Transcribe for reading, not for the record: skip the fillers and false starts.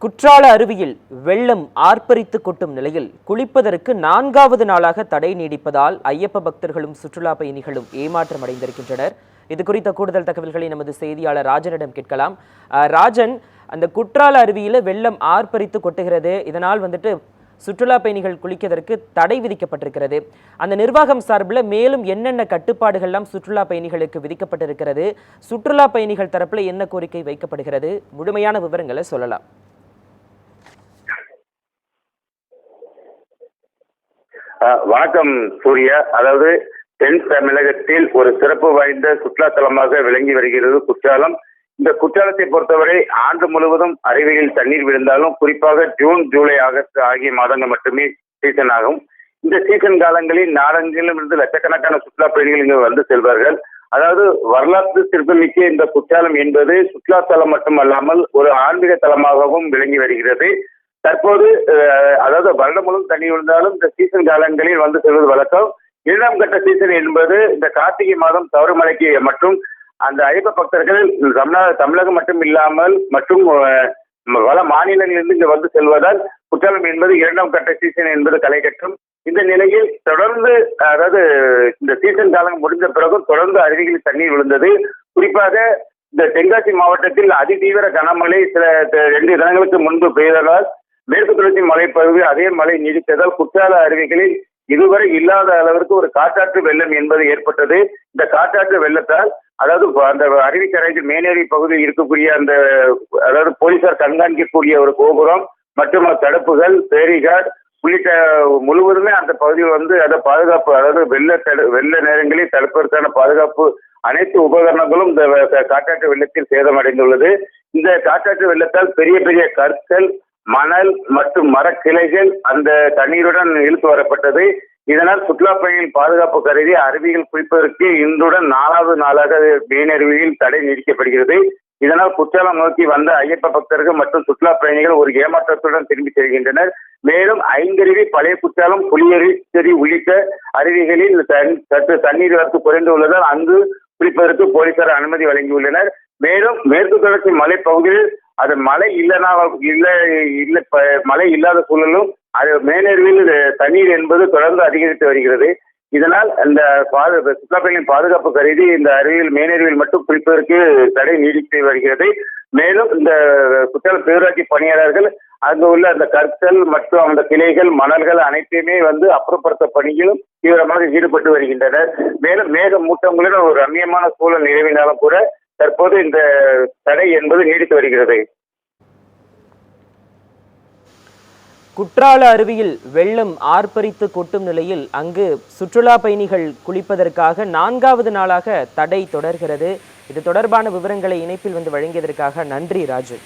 குற்றால அருவியில் வெள்ளம் ஆர்ப்பரித்து கொட்டும் நிலையில் குளிப்பதற்கு 4வது நாளாக தடை நீடிப்பதால் ஐயப்ப பக்தர்களும் சுற்றுலா பயணிகளும் ஏமாற்றம் அடைந்திருக்கின்றனர். இது குறித்த கூடுதல் தகவல்களை நமது செய்தியாளர் ராஜனிடம் கேட்கலாம். ராஜன், அந்த குற்றால அருவியில வெள்ளம் ஆர்ப்பரித்து கொட்டுகிறது, இதனால் சுற்றுலா பயணிகள் குளிப்பதற்கு தடை விதிக்கப்பட்டிருக்கிறது. அந்த நிர்வாகம் சார்பில் மேலும் என்னென்ன கட்டுப்பாடுகள்லாம் சுற்றுலா பயணிகளுக்கு விதிக்கப்பட்டிருக்கிறது, சுற்றுலா பயணிகள் தரப்புல என்ன கோரிக்கை வைக்கப்படுகிறது, முழுமையான விவரங்களை சொல்லலாம். வணக்கம் சூர்யா. அதாவது தென் தமிழகத்தில் ஒரு சிறப்பு வாய்ந்த சுற்றுலா தலமாக விளங்கி வருகிறது குற்றாலம். இந்த குற்றாலத்தை பொறுத்தவரை ஆண்டு முழுவதும் அருவியில் தண்ணீர் விழுந்தாலும் குறிப்பாக ஜூன், ஜூலை, ஆகஸ்ட் ஆகிய மாதங்கள் மட்டுமே சீசன் ஆகும். இந்த சீசன் காலங்களில் நாடெங்கிலும் இருந்து லட்சக்கணக்கான சுற்றுலா பயணிகள் இங்கு வந்து செல்வார்கள். அதாவது வரலாற்று சிறப்புமிக்க இந்த குற்றாலம் என்பது சுற்றுலா தலம் மட்டுமல்லாமல் ஒரு ஆன்மீக தலமாகவும் விளங்கி வருகிறது. தற்போது அதாவது வருடம் முழுவதும் தண்ணி விழுந்தாலும் இந்த சீசன் காலங்களில் வந்து செல்வது வழக்கம். 2ஆம் கட்ட சீசன் என்பது இந்த கார்த்திகை மாதம் சபரிமலைக்கு மற்றும் அந்த ஐயப்ப பக்தர்கள் தமிழகம் மட்டும் இல்லாமல் மற்றும் பல மாநிலங்களிலிருந்து இங்கு வந்து செல்வதால் குற்றாலம் என்பது 2ஆம் கட்ட சீசன் என்பது களை கட்டும். இந்த நிலையில் தொடர்ந்து அதாவது இந்த சீசன் காலம் முடிந்த பிறகும் தொடர்ந்து அருவிகளில் தண்ணீர் விழுந்தது. குறிப்பாக இந்த தென்காசி மாவட்டத்தில் அதிதீவிர கனமழை சில 2 தினங்களுக்கு முன்பு பெய்ததால் மேற்கு தொடர்ச்சி மலைப்பகுதி அதே மழை நீடித்ததால் குற்றால அருவிகளில் இதுவரை இல்லாத அளவிற்கு ஒரு காட்டாற்று வெள்ளம் என்பது ஏற்பட்டது. இந்த காட்டாற்று வெள்ளத்தால் அதாவது அந்த அருவிக்கரைக்கு மேனேரி பகுதியில் இருக்கக்கூடிய அந்த அதாவது போலீசார் கண்காணிக்கக்கூடிய ஒரு கோபுரம் மற்றும் தடுப்புகள், பேரிகார்டு உள்ளிட்ட முழுவதுமே அந்த பகுதியில் அதை பாதுகாப்பு, அதாவது வெள்ள நேரங்களில் தடுப்பதற்கான பாதுகாப்பு அனைத்து உபகரணங்களும் இந்த காட்டாற்று வெள்ளத்தில் சேதமடைந்துள்ளது. இந்த காட்டாற்று வெள்ளத்தால் பெரிய பெரிய கற்கள், மணல் மற்றும் மரக்கிளைகள் அந்த தண்ணீருடன் இழுத்து வரப்பட்டது. இதனால் சுற்றுலா பயணிகள் பாதுகாப்பு கருதி அருவிகள் குளிப்பதற்கு இன்றுடன் 4வது நாளாக மீனருவியில் தடை நீடிக்கப்படுகிறது. இதனால் குற்றாலம் நோக்கி வந்த ஐயப்ப பக்தர்கள் மற்றும் சுற்றுலா பயணிகள் ஒரு ஏமாற்றத்துடன் திரும்பி செல்கின்றனர். மேலும் ஐந்தருவி, பழைய குற்றாலம், புலியருவி உள்ளிட்ட அருவிகளில் சற்று தண்ணீர் வரத்து குறைந்து உள்ளதால் அங்கு குளிப்பதற்கு போலீசார் அனுமதி வழங்கியுள்ளனர். மேலும் மேற்கு தொடர்ச்சி மலைப்பகுதியில் அது மழை மழை இல்லாத சூழலும் அது மேனருவியில் தண்ணீர் என்பது தொடர்ந்து அதிகரித்து வருகிறது. இதனால் அந்த சுற்றுலா பயணிகளின் பாதுகாப்பு கருதி இந்த அருவியில் மேனருவியில் மட்டும் குளிப்பதற்கு தடை நீடித்து வருகிறது. மேலும் இந்த குற்றாலம் பேரூராட்சி பணியாளர்கள் அங்கு உள்ள அந்த கற்கள் மற்றும் அந்த கிளைகள், மணல்கள் அனைத்தையுமே அப்புறப்படுத்த பணியிலும் தீவிரமாக ஈடுபட்டு வருகின்றனர். மேலும் மேக மூட்டங்களுடன் ஒரு ரம்மியமான சூழல் நிலவினாலும் கூட தற்போது இந்த தடை என்பது நீடித்து வருகிறது. குற்றால அருவியில் வெள்ளம் ஆர்ப்பரித்து கொட்டும் நிலையில் அங்கு சுற்றுலா பயணிகள் குளிப்பதற்காக 4வது நாளாக தடை தொடர்கிறது. இது தொடர்பான விவரங்களை இணைப்பில் வழங்கியதற்காக நன்றி ராஜு.